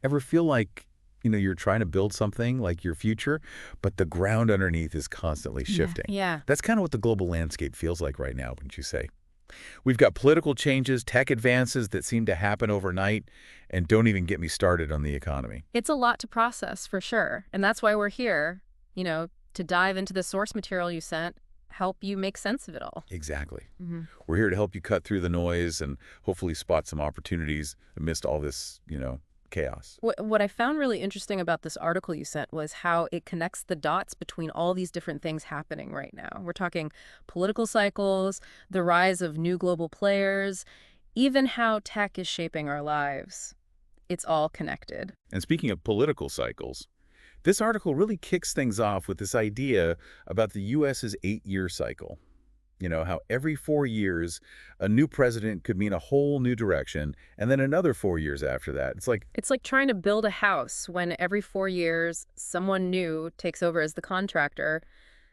Ever feel like, you're trying to build something like your future, but the ground underneath is constantly Yeah. shifting? Yeah. That's kind of what the global landscape feels like right now, wouldn't you say? We've got political changes, tech advances that seem to happen overnight, and don't even get me started on the economy. It's a lot to process for sure. And that's why we're here, to dive into the source material you sent, help you make sense of it all. Exactly. hmm We're here to help you cut through the noise and hopefully spot some opportunities amidst all this, chaos. What I found really interesting about this article you sent was how it connects the dots between all these different things happening right now. We're talking political cycles, the rise of new global players, even how tech is shaping our lives. It's all connected. And speaking of political cycles, this article really kicks things off with this idea about the U.S.'s 8-year cycle. How every 4 years, a new president could mean a whole new direction, and then another 4 years after that. It's like, It's like trying to build a house when every 4 years someone new takes over as the contractor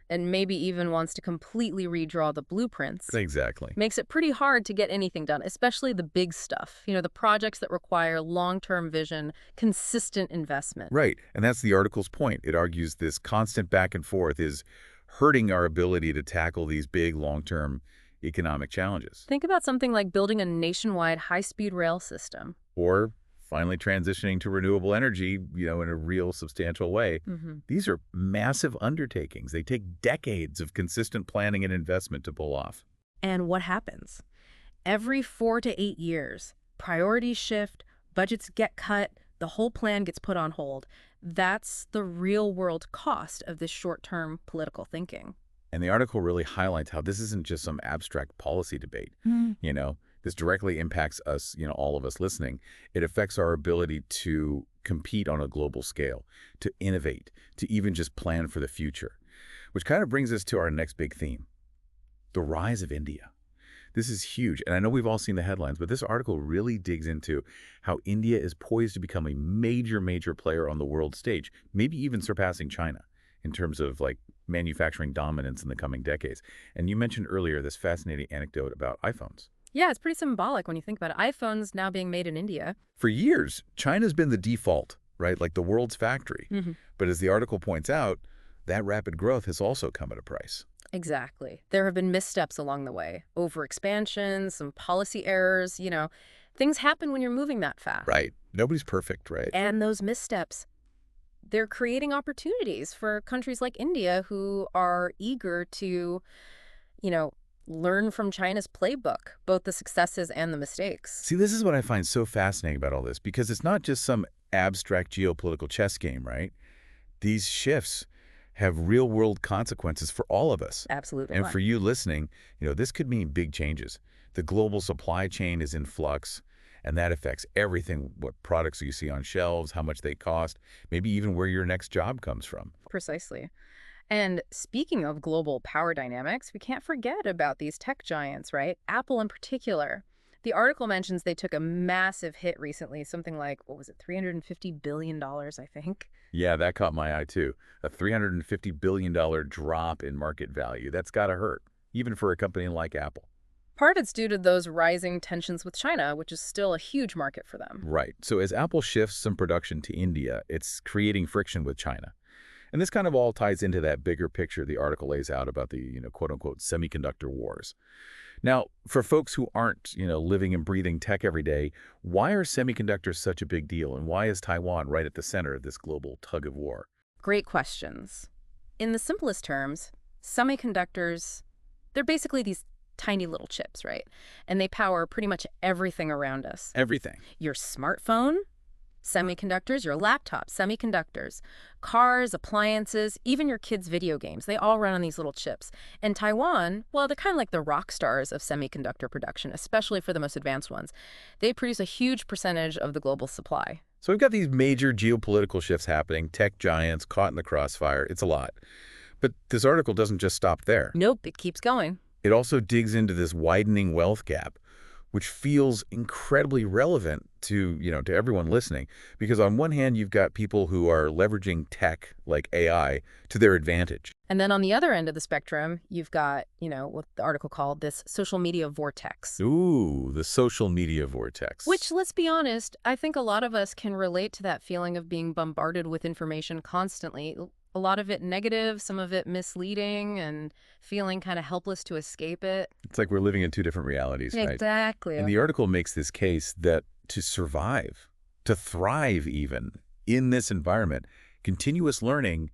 and maybe even wants to completely redraw the blueprints. exactly. Makes it pretty hard to get anything done, especially the big stuff, the projects that require long-term vision, consistent investment. Right, and that's the article's point. It argues this constant back and forth is hurting our ability to tackle these big, long-term economic challenges. Think about something like building a nationwide high-speed rail system. Or finally transitioning to renewable energy, in a real substantial way. hmm These are massive undertakings. They take decades of consistent planning and investment to pull off. And what happens? Every 4 to 8 years, priorities shift, budgets get cut, the whole plan gets put on hold. That's the real-world cost of this short-term political thinking. And the article really highlights how this isn't just some abstract policy debate. Mm. This directly impacts us, all of us listening. It affects our ability to compete on a global scale, to innovate, to even just plan for the future. Which kind of brings us to our next big theme, the rise of India. This is huge, and I know we've all seen the headlines, but this article really digs into how India is poised to become a major, major player on the world stage, maybe even surpassing China in terms of manufacturing dominance in the coming decades. And you mentioned earlier this fascinating anecdote about iPhones. Yeah, it's pretty symbolic when you think about it. iPhones now being made in India. For years, China's been the default, right? Like the world's factory. hmm But as the article points out, that rapid growth has also come at a price. Exactly. There have been missteps along the way. Overexpansion, some policy errors, things happen when you're moving that fast. Right. Nobody's perfect, right? And those missteps, they're creating opportunities for countries like India who are eager to, you know, learn from China's playbook, both the successes and the mistakes. See, this is what I find so fascinating about all this, because it's not just some abstract geopolitical chess game, right? These shifts have real-world consequences for all of us. Absolutely. And for you listening, this could mean big changes. The global supply chain is in flux, and that affects everything, what products you see on shelves, how much they cost, maybe even where your next job comes from. Precisely. And speaking of global power dynamics, we can't forget about these tech giants, right? Apple in particular. The article mentions they took a massive hit recently, something like, what was it, $350 billion, I think? Yeah, that caught my eye too. A $350 billion drop in market value. That's got to hurt, even for a company like Apple. Part of it's due to those rising tensions with China, which is still a huge market for them. Right. So as Apple shifts some production to India, it's creating friction with China. And this kind of all ties into that bigger picture the article lays out about the, quote-unquote semiconductor wars. Now, for folks who aren't, living and breathing tech every day, why are semiconductors such a big deal? And why is Taiwan right at the center of this global tug of war? Great questions. In the simplest terms, semiconductors, they're basically these tiny little chips, right? And they power pretty much everything around us. Everything. Your smartphone, semiconductors, your laptop, semiconductors, cars, appliances, even your kids' video games, they all run on these little chips. And Taiwan, well, they're kind of like the rock stars of semiconductor production, especially for the most advanced ones. They produce a huge percentage of the global supply. So we've got these major geopolitical shifts happening, tech giants caught in the crossfire. It's a lot. But this article doesn't just stop there. Nope, it keeps going. It also digs into this widening wealth gap. which feels incredibly relevant to, to everyone listening. Because on one hand, you've got people who are leveraging tech like AI to their advantage. And then on the other end of the spectrum, you've got, what the article called this social media vortex. Ooh, the social media vortex. Which, let's be honest, I think a lot of us can relate to that feeling of being bombarded with information constantly. A lot of it negative, some of it misleading, and feeling kind of helpless to escape it. It's like we're living in two different realities, right? Exactly. And the article makes this case that to survive, to thrive even in this environment, continuous learning,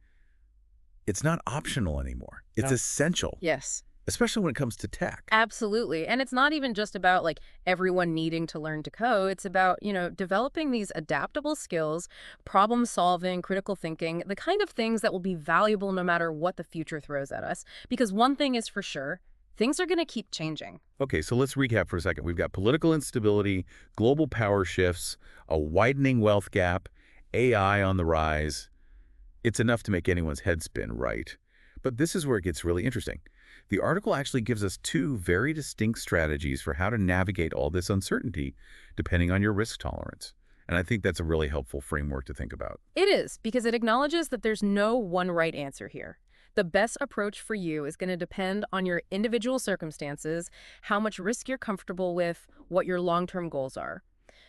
it's not optional anymore. It's No. essential. Yes. Especially when it comes to tech. Absolutely. And it's not even just about like everyone needing to learn to code. It's about, developing these adaptable skills, problem solving, critical thinking, the kind of things that will be valuable no matter what the future throws at us. Because one thing is for sure, things are going to keep changing. Okay, so let's recap for a second. We've got political instability, global power shifts, a widening wealth gap, AI on the rise. It's enough to make anyone's head spin, right? But this is where it gets really interesting. The article actually gives us two very distinct strategies for how to navigate all this uncertainty, depending on your risk tolerance. And I think that's a really helpful framework to think about. It is, because it acknowledges that there's no one right answer here. The best approach for you is going to depend on your individual circumstances, how much risk you're comfortable with, what your long-term goals are.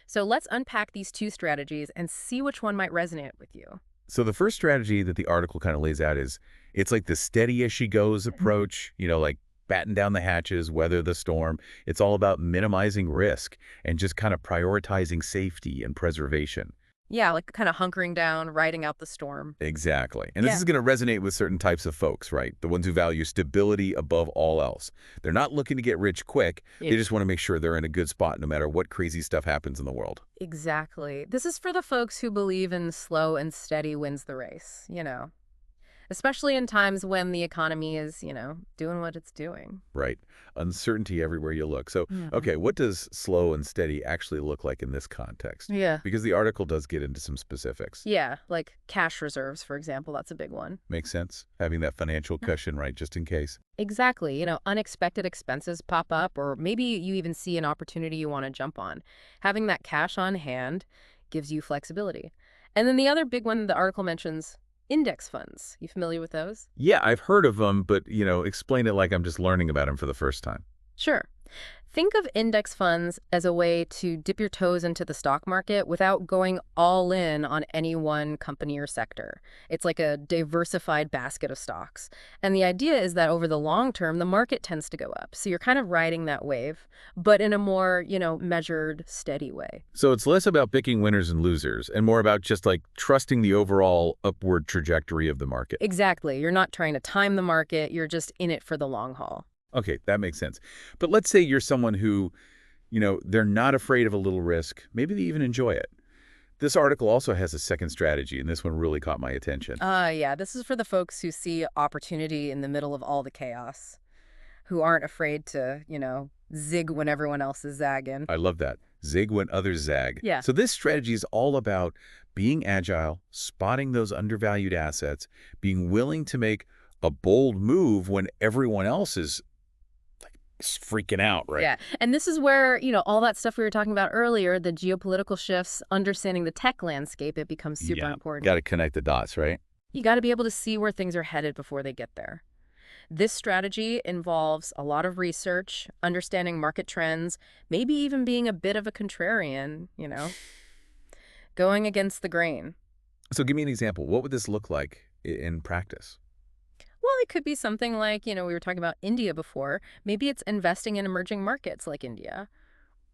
So let's unpack these two strategies and see which one might resonate with you. So the first strategy that the article kind of lays out is it's like the steady as she goes approach, like batten down the hatches, weather the storm. It's all about minimizing risk and just kind of prioritizing safety and preservation. Yeah, like kind of hunkering down, riding out the storm. Exactly. And this is going to resonate with certain types of folks, right? The ones who value stability above all else. They're not looking to get rich quick. They just want to make sure they're in a good spot no matter what crazy stuff happens in the world. Exactly. This is for the folks who believe in slow and steady wins the race, especially in times when the economy is, doing what it's doing. Right. Uncertainty everywhere you look. So, okay, what does slow and steady actually look like in this context? Yeah. Because the article does get into some specifics. Yeah, like cash reserves, for example, that's a big one. Makes sense. Having that financial cushion, right, just in case. Exactly. Unexpected expenses pop up, or maybe you even see an opportunity you want to jump on. Having that cash on hand gives you flexibility. And then the other big one the article mentions, index funds. You familiar with those? Yeah, I've heard of them, but, explain it like I'm just learning about them for the first time. Sure. Think of index funds as a way to dip your toes into the stock market without going all in on any one company or sector. It's like a diversified basket of stocks. And the idea is that over the long term, the market tends to go up. So you're kind of riding that wave, but in a more, measured, steady way. So it's less about picking winners and losers and more about just like trusting the overall upward trajectory of the market. Exactly. You're not trying to time the market. You're just in it for the long haul. Okay, that makes sense. But let's say you're someone who, they're not afraid of a little risk. Maybe they even enjoy it. This article also has a second strategy, and this one really caught my attention. Yeah, this is for the folks who see opportunity in the middle of all the chaos, who aren't afraid to, zig when everyone else is zagging. I love that. Zig when others zag. Yeah. So this strategy is all about being agile, spotting those undervalued assets, being willing to make a bold move when everyone else is freaking out, right? Yeah. And this is where, all that stuff we were talking about earlier, the geopolitical shifts, understanding the tech landscape, it becomes super important. Got to connect the dots, right? You got to be able to see where things are headed before they get there. This strategy involves a lot of research, understanding market trends, maybe even being a bit of a contrarian, going against the grain. So give me an example. What would this look like in practice? Well, it could be something like, we were talking about India before. Maybe it's investing in emerging markets like India,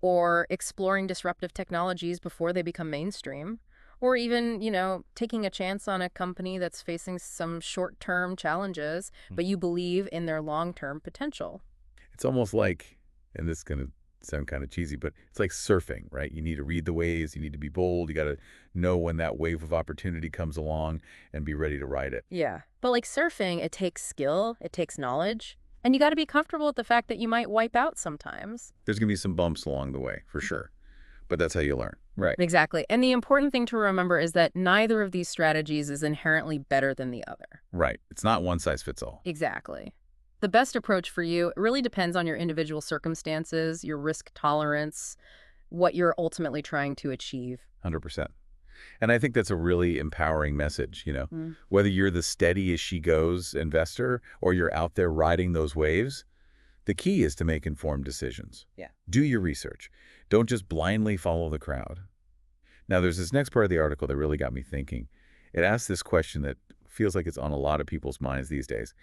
or exploring disruptive technologies before they become mainstream, or even, taking a chance on a company that's facing some short-term challenges, but you believe in their long-term potential. It's almost like, and this is going to sound kind of cheesy, but it's like surfing, right? You need to read the waves, you need to be bold, you got to know when that wave of opportunity comes along and be ready to ride it. Yeah. But like surfing, it takes skill, it takes knowledge, and you got to be comfortable with the fact that you might wipe out sometimes. There's going to be some bumps along the way, for sure. But that's how you learn. Right. Exactly. And the important thing to remember is that neither of these strategies is inherently better than the other. Right. It's not one size fits all. Exactly. The best approach for you really depends on your individual circumstances, your risk tolerance, what you're ultimately trying to achieve. 100%. And I think that's a really empowering message, Mm. Whether you're the steady as she goes investor or you're out there riding those waves, the key is to make informed decisions. Yeah. Do your research. Don't just blindly follow the crowd. Now, there's this next part of the article that really got me thinking. It asks this question that feels like it's on a lot of people's minds these days.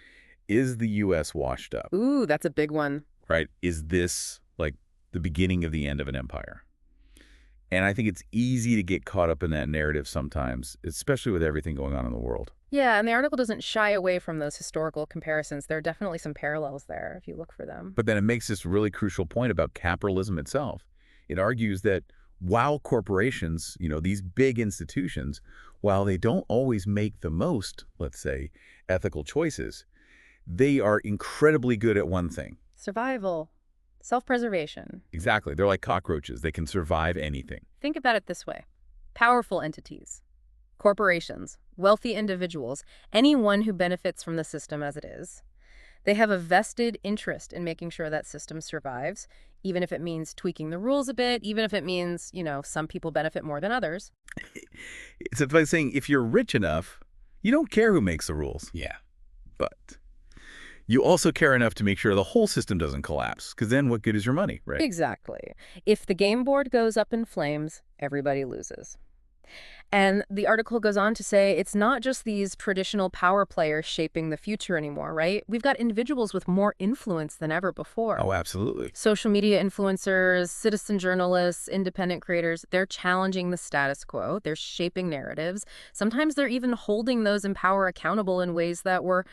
Is the U.S. washed up? Ooh, that's a big one. Right? Is this like the beginning of the end of an empire? And I think it's easy to get caught up in that narrative sometimes, especially with everything going on in the world. Yeah, and the article doesn't shy away from those historical comparisons. There are definitely some parallels there if you look for them. But then it makes this really crucial point about capitalism itself. It argues that while corporations, these big institutions, while they don't always make the most, let's say, ethical choices, they are incredibly good at one thing. Survival, self-preservation. Exactly. They're like cockroaches. They can survive anything. Think about it this way. Powerful entities, corporations, wealthy individuals, anyone who benefits from the system as it is, they have a vested interest in making sure that system survives, even if it means tweaking the rules a bit, even if it means, some people benefit more than others. It's like saying if you're rich enough, you don't care who makes the rules. Yeah. But you also care enough to make sure the whole system doesn't collapse, because then what good is your money, right? Exactly. If the game board goes up in flames, everybody loses. And the article goes on to say it's not just these traditional power players shaping the future anymore, right? We've got individuals with more influence than ever before. Oh, absolutely. Social media influencers, citizen journalists, independent creators, they're challenging the status quo. They're shaping narratives. Sometimes they're even holding those in power accountable in ways that were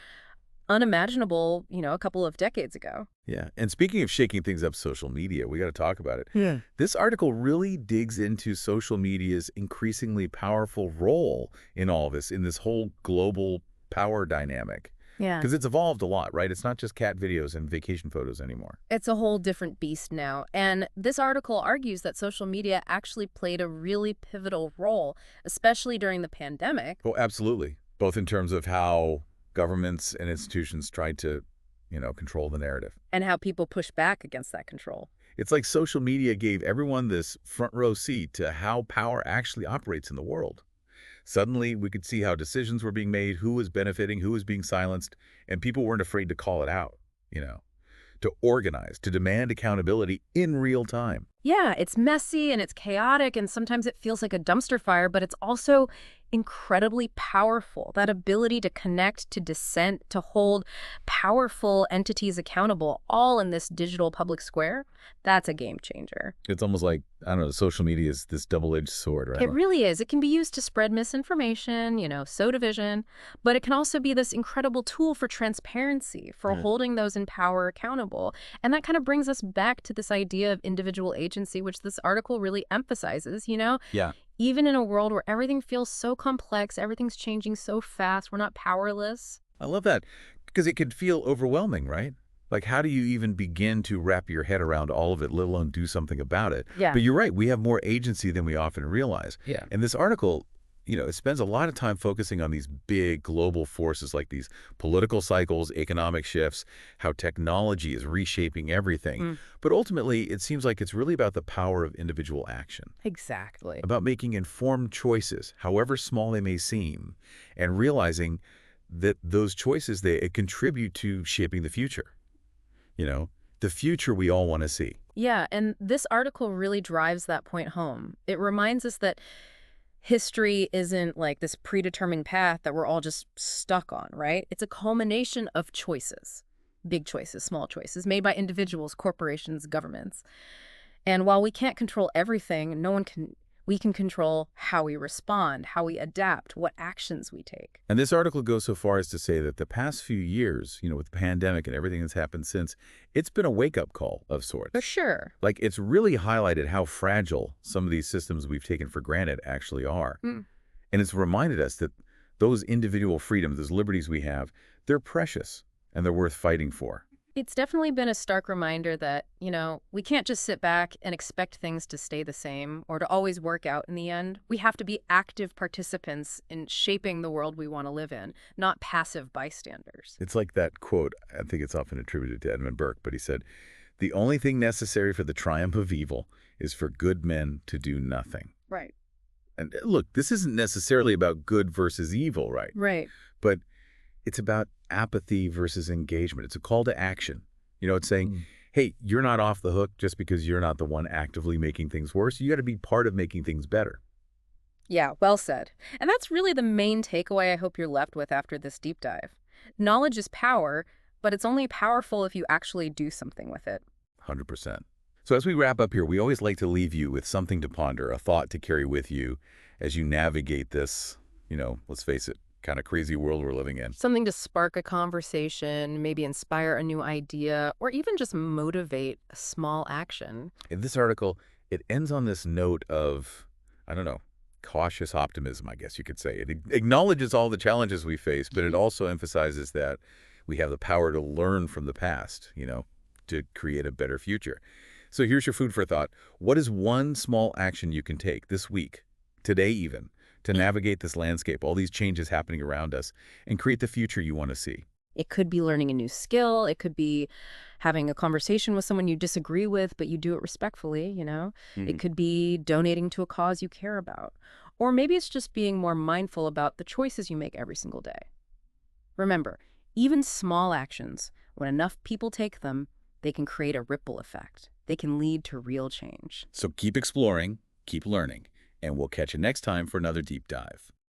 unimaginable, a couple of decades ago. Yeah. And speaking of shaking things up social media, we got to talk about it. Yeah. This article really digs into social media's increasingly powerful role in all this, in this whole global power dynamic. Yeah. Because it's evolved a lot, right? It's not just cat videos and vacation photos anymore. It's a whole different beast now. And this article argues that social media actually played a really pivotal role, especially during the pandemic. Oh, absolutely. Both in terms of how governments and institutions tried to, control the narrative. And how people push back against that control. It's like social media gave everyone this front row seat to how power actually operates in the world. Suddenly, we could see how decisions were being made, who was benefiting, who was being silenced, and people weren't afraid to call it out, to organize, to demand accountability in real time. Yeah, it's messy and it's chaotic and sometimes it feels like a dumpster fire, but it's also incredibly powerful. That ability to connect, to dissent, to hold powerful entities accountable all in this digital public square, that's a game changer. It's almost like, I don't know, social media is this double-edged sword, right? It really is. It can be used to spread misinformation, sow division, but it can also be this incredible tool for transparency, for holding those in power accountable. And that kind of brings us back to this idea of individual agency, which this article really emphasizes, Yeah. Even in a world where everything feels so complex, everything's changing so fast, we're not powerless. I love that because it could feel overwhelming, right? Like, how do you even begin to wrap your head around all of it, let alone do something about it? Yeah. But you're right. We have more agency than we often realize. Yeah. And this article, it spends a lot of time focusing on these big global forces like these political cycles, economic shifts, how technology is reshaping everything. But ultimately, it seems like it's really about the power of individual action, Exactly. about making informed choices, however small they may seem, and realizing that those choices, they contribute to shaping the future. The future we all want to see. Yeah, and this article really drives that point home. It reminds us that history isn't like this predetermined path that we're all just stuck on, right? It's a culmination of choices, big choices, small choices, made by individuals, corporations, governments. And while we can't control everything, we can control how we respond, how we adapt, what actions we take. And this article goes so far as to say that the past few years, with the pandemic and everything that's happened since, it's been a wake-up call of sorts. For sure. Like, it's really highlighted how fragile some of these systems we've taken for granted actually are. And it's reminded us that those individual freedoms, those liberties we have, they're precious and they're worth fighting for. It's definitely been a stark reminder that, we can't just sit back and expect things to stay the same or to always work out in the end. We have to be active participants in shaping the world we want to live in, not passive bystanders. It's like that quote, I think it's often attributed to Edmund Burke, but he said, "The only thing necessary for the triumph of evil is for good men to do nothing." Right. And look, this isn't necessarily about good versus evil, right? Right. But it's about apathy versus engagement. It's a call to action. It's saying, hey, you're not off the hook just because you're not the one actively making things worse. You got to be part of making things better. Yeah, well said. And that's really the main takeaway I hope you're left with after this deep dive. Knowledge is power, but it's only powerful if you actually do something with it. 100%. So as we wrap up here, we always like to leave you with something to ponder, a thought to carry with you as you navigate this, let's face it, kind of crazy world we're living in. Something to spark a conversation, maybe inspire a new idea, or even just motivate a small action. In this article, it ends on this note of, I don't know, cautious optimism, I guess you could say. It acknowledges all the challenges we face, but it also emphasizes that we have the power to learn from the past, to create a better future. So here's your food for thought. What is one small action you can take this week, today even, to navigate this landscape, all these changes happening around us, and create the future you want to see? It could be learning a new skill. It could be having a conversation with someone you disagree with, but you do it respectfully. It could be donating to a cause you care about. Or maybe it's just being more mindful about the choices you make every single day. Remember, even small actions, when enough people take them, they can create a ripple effect. They can lead to real change. So keep exploring, keep learning, and we'll catch you next time for another deep dive.